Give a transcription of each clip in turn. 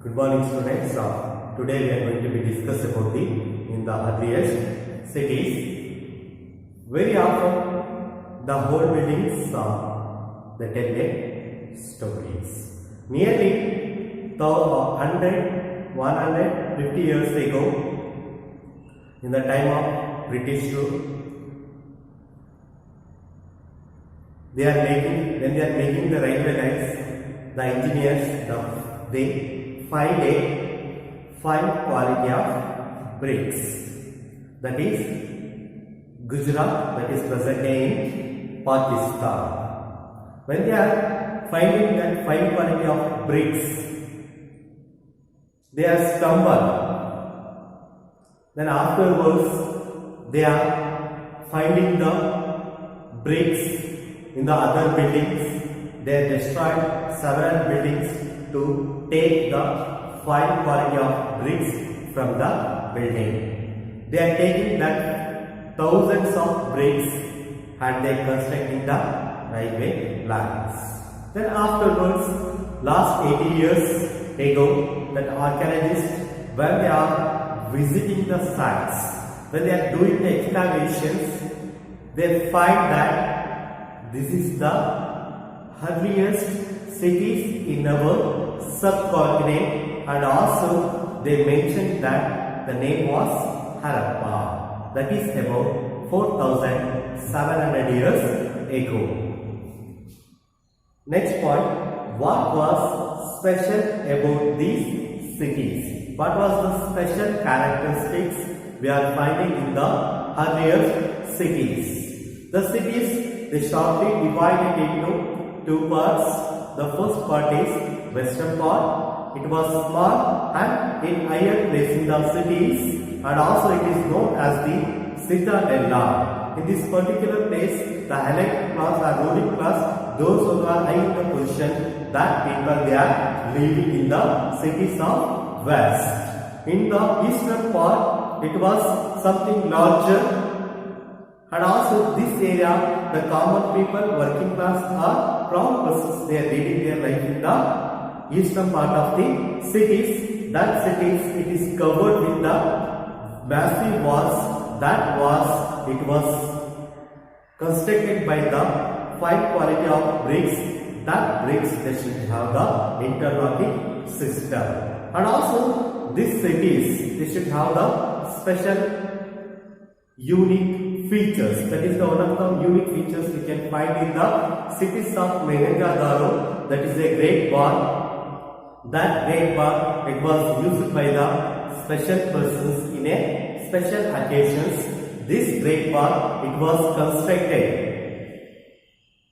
Good morning, students. Today we are going to be discuss about the earliest cities. Very often the whole buildings they tell their stories. Nearly 150 years ago, in the time of British rule, when they are making the railway lines, the engineers they find a fine quality of bricks, that is Gujarat, that is present in Pakistan. When they are finding that fine quality of bricks, they are stumbled. Then afterwards they are finding the bricks in the other buildings. They destroyed several buildings to take the fine quality of bricks from the building. They are taking that thousands of bricks and they constructing the railway lines. Then afterwards, last 80 years ago, that archaeologists, when they are visiting the sites, when they are doing the excavations, they find that this is the earliest cities in our subcontinent, and also they mentioned that the name was Harappa, that is about 4,700 years ago. Next point, what was special about these cities? What was the special characteristics we are finding in the earlier cities? The cities, they shortly divided into two parts. The first part is western part. It was small and in higher place in the cities, and also it is known as the Citadella. In this particular place, the elite class or ruling class, those who are high in the position, that people they are living in the cities of west. In the eastern part, it was something larger. And also this area, the common people, working class or crown persons, they are living their life in the eastern part of the cities. That cities, it is covered with the massive walls. That walls, it was constructed by the fine quality of bricks. That bricks, they should have the interlocking system. And also these cities, they should have the special unique features. That is the one of the unique features we can find in the cities of Mohenjo-daro. That is a great bar. That great bar, it was used by the special persons in a special occasions. This great bar, it was constructed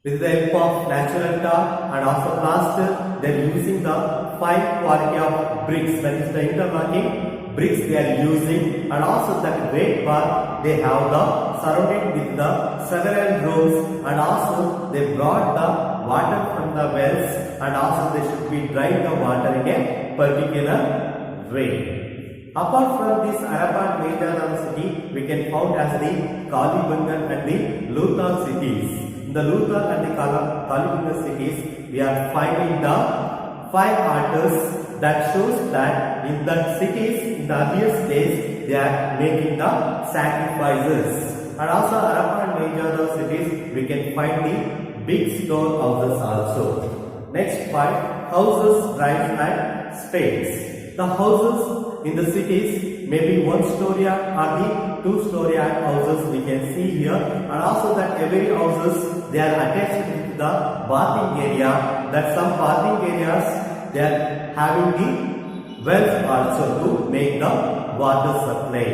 with the help of natural tar and also plaster. They are using the fine quality of bricks. That is the interlocking bricks they are using, and also that great bar, they have the surrounded with the several rooms, and also they brought the water from the wells, and also they should be drying the water in a particular way. Apart from this Harappa and Mohenjo-daro city, we can found as the Kalibangan and the Lothal cities. In the Lothal and the Kalibangan cities, we are finding the 5 altars. That shows that in the cities, in the earliest days, they are making the sacrifices. And also Harappa and Mohenjo-daro cities, we can find the big stone houses also. Next point, houses, drives and spades. The houses in the cities may be 1-story or the 2-story houses we can see here. And also that every houses, they are attached to the bathing area. That some bathing areas, they are having the wells also to make the water supply.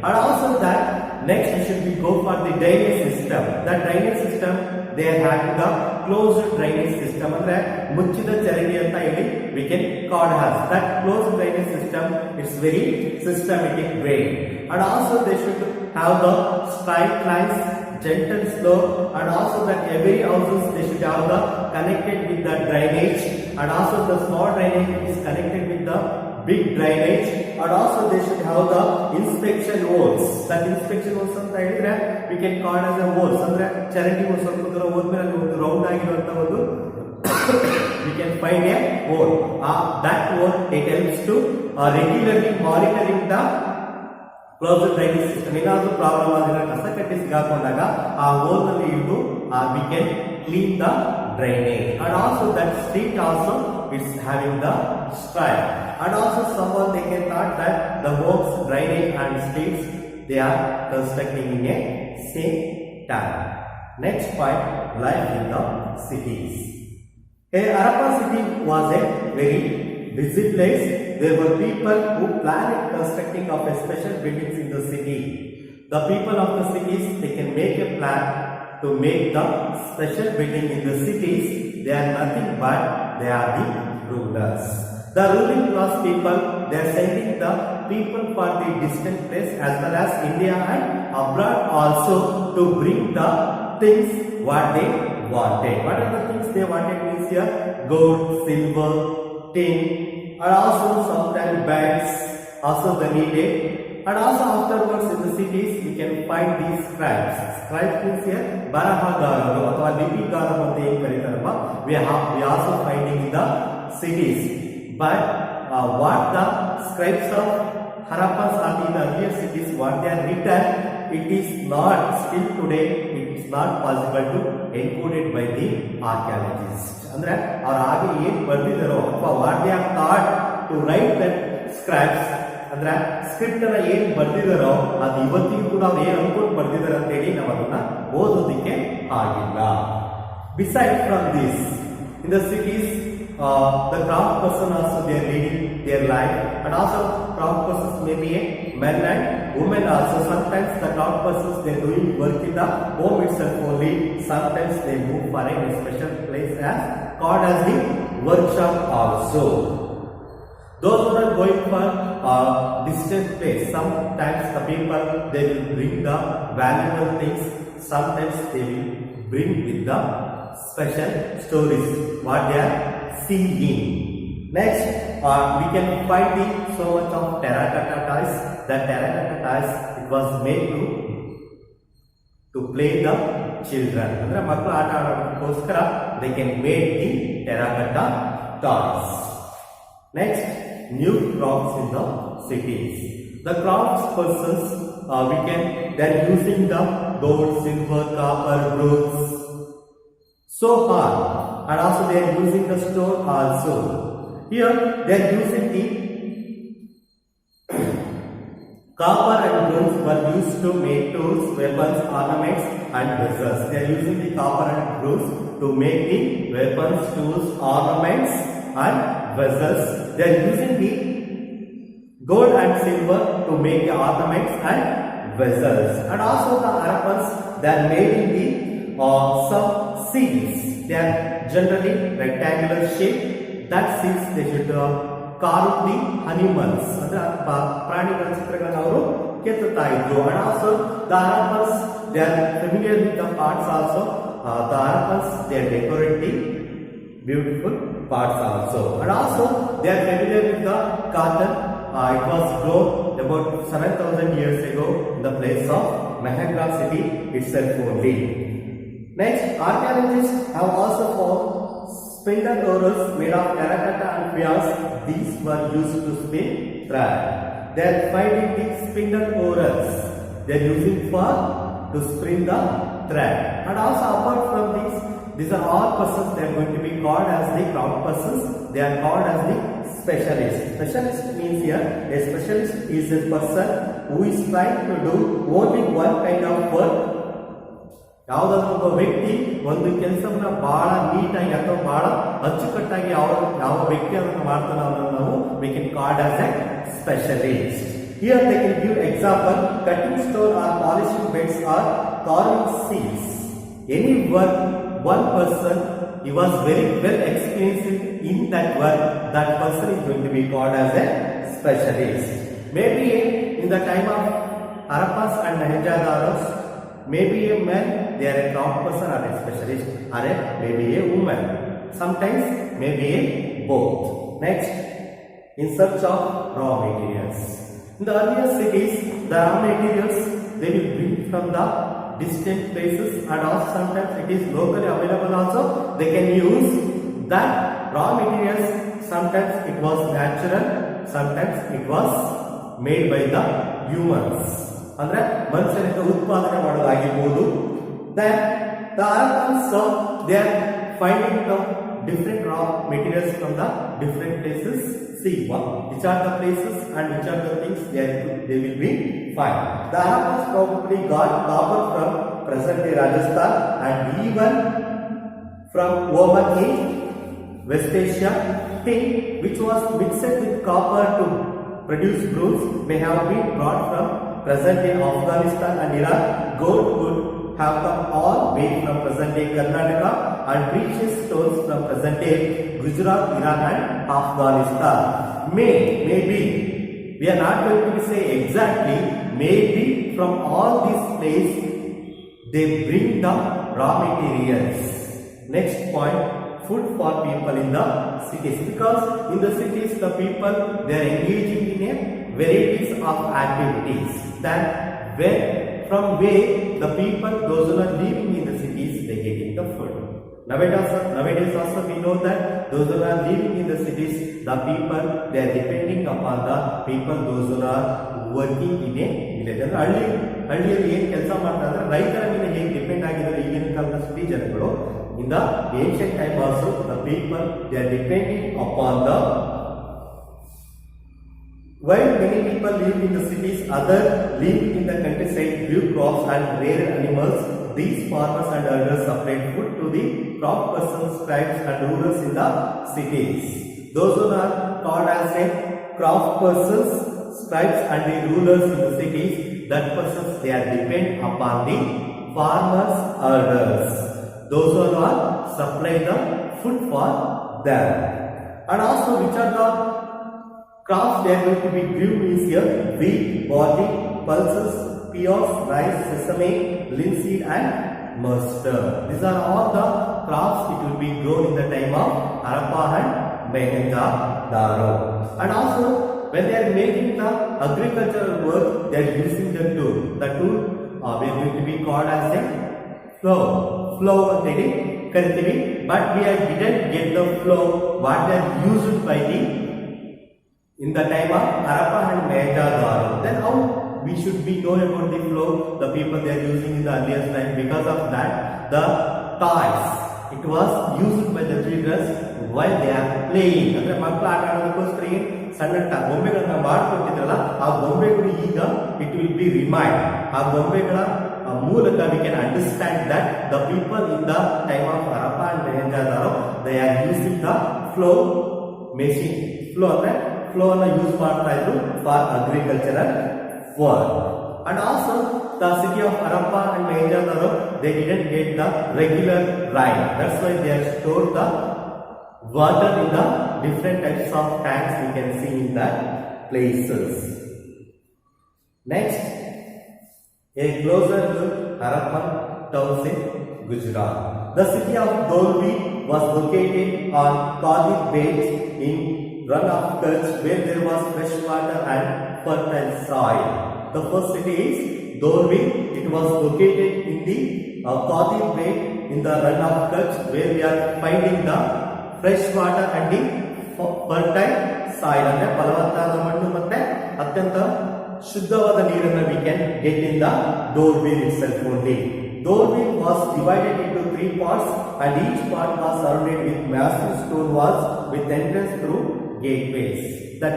And also that next should we go for the drainage system. That drainage system, they are having the closed drainage system. And muchida charagi anta we can call as that closed drainage system. It's very systematic way. And also they should have the straight lines, gentle slope, and also that every houses they should have the connected with the drainage, and also the small drainage is connected with the big drainage, and also they should have the inspection holes. That inspection holes ಅಂತ ಹೇಳಿದ್ರೆ we can call as a holes. ಅಂದ್ರೆ ಚರಂಡಿ ಒಂದು ಸ್ವಲ್ಪ ದೂರ ಹೋದ್ಮೇಲೆ ಒಂದು round ಆಗಿರುವಂತ ಒಂದು we can find a hole. That hole, it helps to regularly monitoring the closed drainage system. ಏನಾದರೂ ಪ್ರಾಬ್ಲಮ್ ಆಗಿದ್ರೆ ಕಸ ಕಟ್ಟಿ ಸಿಗಾಕೊಂಡಾಗ ಆ ಹೋಲ್ ನಲ್ಲಿ ಇಟ್ಟು we can clean the drainage. And also that street also it's having the stripe. And also someone they can thought that the homes, drainage and streets they are constructing in a same time. Next point, life in the cities. Harappa city was a very busy place. There were people who planned constructing of a special buildings in the city. The people of the cities, they can make a plan to make the special building in the cities. They are nothing but they are the rulers. The ruling class people, they are sending the people for the distant place as well as India and abroad also to bring the things what they wanted. What are the things they wanted means here? Gold, silver, tin, and also sometimes bags, also the needed. And also afterwards in the cities we can find these scribes. Scribes means here ಬರಹಗಾರರು ಅಥವಾ ಲಿಪಿಗಾರರು ಅಂತ ಏನು ಕರೀತಾರಲ್ಲ, we also finding in the cities. But what the scribes of Harappa or in the earlier cities, what they are written, it is not still today. It is not possible to encoded by the archaeologists. ಅಂದ್ರೆ ಅವರು ಆಗ ಏನು ಬರೆದಿದ್ದಾರೋ ಅಥವಾ what they are thought to write that scribes ಅಂದ್ರೆ script ಅನ್ನ ಏನ್ ಬರ್ದಿದಾರೋ ಅದು ಇವತ್ತಿಗೂ ಕೂಡ ಅವ್ರು ಏನ್ ಅನ್ಕೊಂಡು ಬರ್ದಿದ್ದಾರೆ ಅಂತ ಹೇಳಿ ನಾವು ಅದನ್ನ ಓದೋದಿಕ್ಕೆ ಆಗಿಲ್ಲ. Besides from this, in the cities, the craft person also they are leading their life, and also craft persons may be a men and women also. Sometimes the craft persons they are doing work in the home itself only. Sometimes they move for a special place as called as the workshop also. Those who are going for distant place, sometimes the people they will bring the valuable things. Sometimes they will bring with the special stories what they are seeing. Next, we can find so much of terracotta toys. That terracotta toys it was made to play the children. ಅಂದ್ರೆ ಮಕ್ಕಳು ಆಟ ಆಡೋದಕ್ಕೋಸ್ಕರ they can make the terracotta toys. Next, new crafts in the cities. The crafts persons they are using the gold, silver, copper, bronze, so hard, and also they are using the stone also. Here they are using the copper and bronze were used to make tools, weapons, ornaments and vessels. They are using the copper and bronze to make the weapons, tools, ornaments and vessels. They are using the gold and silver to make the ornaments and vessels. And also the Harappans, they are made in the some seals. They are generally rectangular shape. That seals they should carve the animals. ಅಂದ್ರೆ ಪ್ರಾಣಿಗಳ ಚಿತ್ರಗಳನ್ನು ಅವರು ಕೆತ್ತುತ್ತಾ ಇದ್ರು. And also the Harappans, they are familiar with the parts also. The Harappans, they are decorating beautiful parts also. And also they are familiar with the cotton. It was grown about 7,000 years ago in the place of Mahengra city itself only. Next, archaeologists have also found spindle oars made of terracotta and pias. These were used to spin thread. They are finding the spindle oars. They are using for to spin the thread. And also apart from these are all persons. They are going to be called as the craft persons. They are called as the specialist. Specialist means here a specialist is a person who is trying to do only one kind of work. ಯಾವುದಾದ್ರೂ ಒಬ್ಬ ವ್ಯಕ್ತಿ ಒಂದು ಕೆಲಸವನ್ನ ಬಹಳ ನೀಟಾಗಿ ಅಥವಾ ಬಹಳ ಅಚ್ಚುಕಟ್ಟಾಗಿ ಯಾವ ವ್ಯಕ್ತಿ ಅದನ್ನು ಮಾಡ್ತಾನೆ ಅನ್ನೋದು ನಾವು we can call as a specialist. Here they can give example: cutting stone or polishing beds or carving seals. Any work, one person he was very well experienced in that work, that person is going to be called as a specialist. Maybe in the time of Harappas and Mohenjo-daros, maybe a man they are a craft person or a specialist, or maybe a woman. Sometimes maybe a both. Next, in search of raw materials. In the earlier cities, the raw materials they will bring from the distant places, and also sometimes it is locally available also. They can use that raw materials sometimes it was natural, sometimes it was made by the humans. ಅಂದ್ರೆ ಮನುಷ್ಯರಿಂದ ಉತ್ಪಾದನೆ ಮಾಡೋದಾಗಿರ್ಬೋದು. Then the Harappans, so they are finding the different raw materials from the different places. See which are the places and which are the things they will be find. The Harappans probably got copper from present day Rajasthan and even from over in West Asia. Tin which was mixed with copper to produce bronze may have been brought from present day Afghanistan and Iraq. Gold could have come all way from present day Karnataka and precious stones from present day Gujarat, Iran and Afghanistan. Maybe we are not going to say exactly, maybe from all these places they bring the raw materials. Next point, food for people in the cities, because in the cities the people they are engaging in a varieties of activities. Then from where the people those who are living in the cities they getting the food. Nowadays also we know that those who are living in the cities, the people they are depending upon the people those who are working in a village. ಅಂದ್ರೆ ಹಳ್ಳಿಯಲ್ಲಿ ಏನು ಕೆಲಸ ಮಾಡ್ತಾರೆ ಅಂದ್ರೆ ರೈತರ ಮೇಲೆ ಹೇಗೆ depend ಆಗಿದ್ದಾರೆ ಈಗಿನ ಕಾಲದ ಸಿಟಿ ಜನಗಳು. In the ancient time also the people they are depending upon the, while many people live in the cities, others live in the countryside, grew crops and reared animals. These farmers and others supplied food to the crop persons, tribes and rulers in the cities. Those who are called as a crop persons, tribes and the rulers in the cities, that persons they are depend upon the farmers, elders. Those who are supply the food for them. And also which are the crops they are going to be grew is here: wheat, barley, pulses, peas, rice, sesame, linseed and mustard. These are all the crops it will be grown in the time of Harappa and Mohenjo-daro. And also when they are making the agricultural work, they are using the tool. The tool we are going to be called as a flow ಅಂತೇಳಿ ಕರಿತೀವಿ. But we didn't get the flow what they are used by the in the time of Harappa and Mohenjo-daro. Then how we should be know about the flow the people they are using in the earliest time? Because of that the toys it was used by the children while they are playing. ಅಂದ್ರೆ ಮಕ್ಕಳು ಆಟ ಆಡೋದಕ್ಕೋಸ್ಕರ ಸಣ್ಣ ಗೊಂಬೆಗಳನ್ನ ಮಾಡ್ಕೊಟ್ಟಿದ್ರಲ್ಲ, ಆ ಗೊಂಬೆಗಳು ಈಗ it will be remind. ಆ ಗೊಂಬೆಗಳ ಮೂಲಕ we can understand that the people in the time of Harappa and Mohenjo-daro they are using the flow machine. Flow ಅಂದ್ರೆ flow ಅನ್ನು ಯೂಸ್ ಮಾಡ್ತಾ ಇದ್ರು for agricultural work. And also the city of Harappa and Mohenjo-daro they didn't get the regular rain. That's why they have stored the water in the different types of tanks we can see in that places. Next, a closer look Harappan towns in Gujarat. The city of Dolvi was located on Kadi Beach in Rann of Kutch, where there was fresh water and fertile soil. The first city is Dolvi. It was located in the Kadi Beach in the Rann of Kutch, where we are finding the fresh water and the fertile soil. ಅಂದ್ರೆ ಫಲವತ್ತಾದ ಮಣ್ಣು ಮತ್ತೆ ಅತ್ಯಂತ ಶುದ್ಧವಾದ ನೀರನ್ನು we can get in the Dolvi itself only. Dolvi was divided into 3 parts and each part was surrounded with massive stone walls with entrance through gateways. That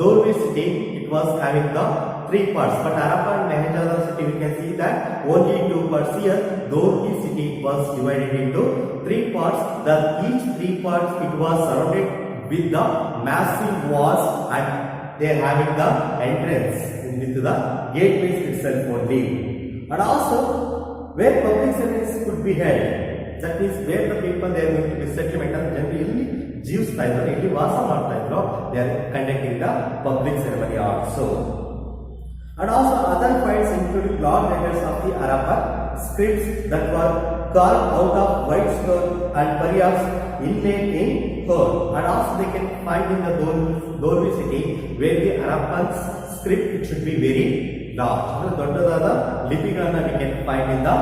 Dolvi city it was having the 3 parts, but Harappa and Mohenjo-daro city we can see that only 2 parts. Here Dolvi city was divided into 3 parts. That each 3 parts it was surrounded with the massive walls and they are having the entrance into the gateways itself only. And also where public service could be held, that means where the people they are going to be settlement and generally ಜೀವಿಸ್ತಾ ಇದ್ರು, ಇಲ್ಲಿ ವಾಸ ಮಾಡ್ತಾ ಇದ್ರು, they are conducting the public ceremony also. And also other finds including large letters of the Harappan scripts that were carved out of white stone and perhaps inlaid in pearl. And also they can find in the Dolvi city where the Harappan script it should be very large. ದೊಡ್ಡದಾದ ಲಿಪಿಗಳನ್ನ we can find in the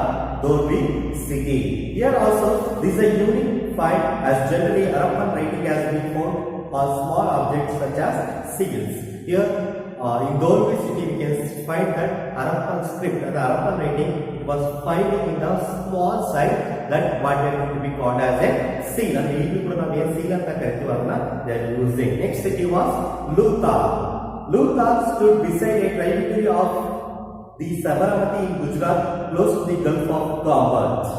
Dolvi city. Here also this is a unique find, as generally Harappan writing has been found on small objects such as seals. Here in Dolvi city we can find that Harappan script, the Harappan writing was finding in the small size that what we are going to be called as a seal. And we will seal and they are using. Next city was Lutar. Lutar stood beside a tributary of the Sabarmati in Gujarat, close to the Gulf of Cambodge.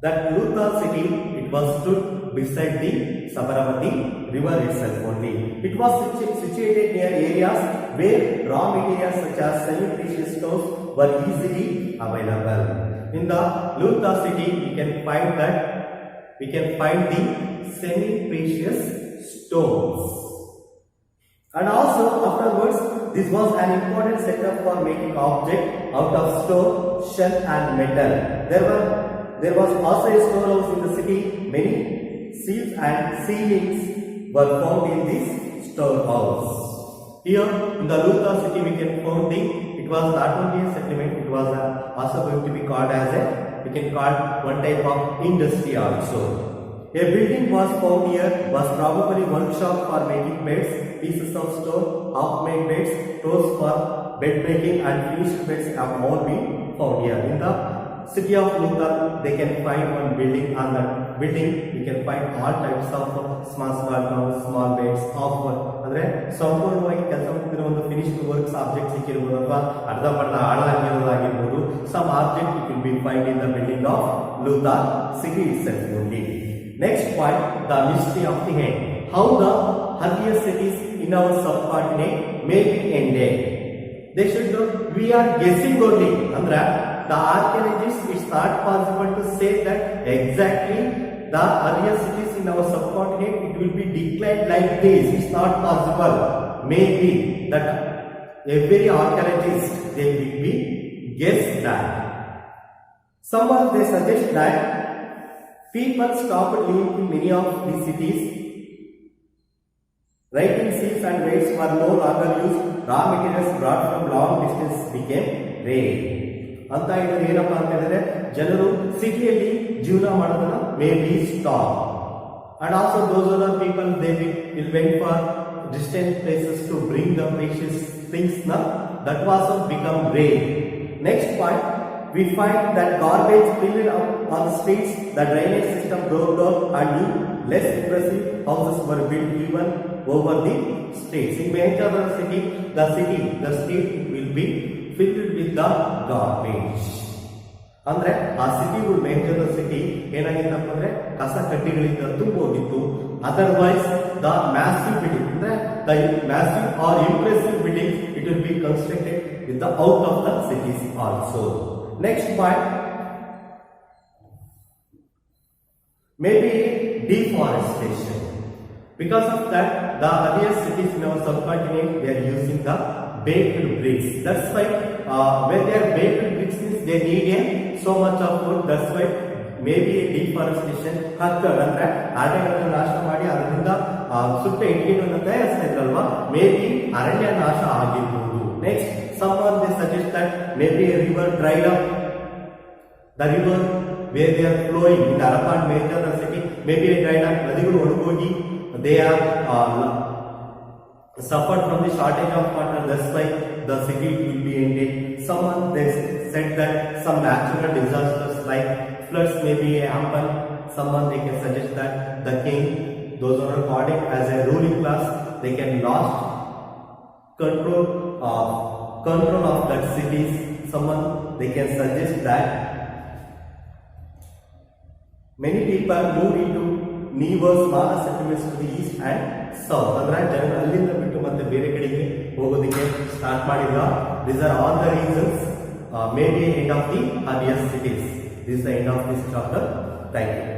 That Lutar city, it was stood beside the Sabarmati river itself only. It was situated near areas where raw materials such as semi-precious stones were easily available. In the Lutar city, we can find the semi-precious stones. And also afterwards, this was an important setup for making object out of stone, shell and metal. There was also a storehouse in the city. Many seals and ceilings were found in this storehouse. Here in the Lutar city we can find it was not only a settlement, it was also going to be called as we can call one type of industry also. A building was found here, was probably one shop for making beds, pieces of stone, half-made beds, tools for bed making and finished beds have all been found here. In the city of Lutar, they can find one building. On that building, we can find all types of small towns, small beds, ಅಂದ್ರೆ ಸಂಪೂರ್ಣವಾಗಿ ಕೆಲಸ ಮಾಡ್ತಿರೋ ಒಂದು finished works objects ಸಿಕ್ಕಿರಬಹುದು ಅಥವಾ ಅರ್ಧಂಬರ್ಧ ಹಾಳಾಗಿರೋದಾಗಿರ್ಬೋದು. Some object you can be find in the building of Lutar city itself only. Next point, the mystery of the end. How the earlier cities in our subcontinent may be ended. They should know we are guessing only. Andra the archaeologists, it's not possible to say that exactly the earlier cities in our subcontinent it will be declined like this. It's not possible. Maybe that every archaeologist they will be guess that. Someone they suggest that people stopped living in many of these cities. Writing seals and weights were no longer used. Raw materials brought from long distance became rare. ಅಂತ ಇದು ಏನಪ್ಪಾ ಅಂತ ಹೇಳಿದ್ರೆ ಜನರು ಸಿಟಿಯಲ್ಲಿ ಜೀವನ ಮಾಡೋದನ್ನ may be stop. And also those other people they will went for distant places to bring the precious things that was become rare. Next point, we find that garbage filled up on the streets, the drainage system broke down and new less impressive houses were built even over the streets. In Manchester city, the street will be filled with the garbage. ಅಂದ್ರೆ ಆ ಸಿಟಿಗಳು Manchester city ಏನಾಗಿತ್ತಪ್ಪ ಅಂದ್ರೆ ಕಸ ಕಡ್ಡಿಗಳಿಂದ ತುಂಬೋಗಿತ್ತು. Otherwise the massive building ಅಂದ್ರೆ the massive or impressive building it will be constructed with the out of the cities also. Next point, maybe deforestation. Because of that, the earlier cities in our subcontinent they are using the baked bricks. That's why when they are baked bricks, they need so much of wood. That's why maybe deforestation occurred. ಅಂದ್ರೆ ಅರಣ್ಯಗಳನ್ನು ನಾಶ ಮಾಡಿ ಅದರಿಂದ ಸುಟ್ಟ ಇಟ್ಟಿಗೆಗಳನ್ನು ತಯಾರಿಸ್ತಾ ಇದ್ರಲ್ವಾ, may be ಅರಣ್ಯ ನಾಶ ಆಗಿರ್ಬೋದು. Next, someone they suggest that maybe a river dried up. The river where they are flowing in the Harappan Manchester city, maybe a dried up. ನದಿಗಳು ಒಣಗೋಗಿ they are suffered from the shortage of water. That's why the city will be ended. Someone they said that some natural disasters like floods may be happen. Someone they can suggest that the king, those who are according as a ruling class, they can lost control of that cities. Someone they can suggest that many people moved into newer smaller settlements to the east and south. ಅಂದ್ರೆ ಜನರು ಅಲ್ಲಿಂದ ಬಿಟ್ಟು ಮತ್ತೆ ಬೇರೆ ಕಡೆಗೆ ಹೋಗೋದಕ್ಕೆ start ಮಾಡಿದ್ರು. These are all the reasons maybe end of the earlier cities. This is the end of this chapter. Thank you.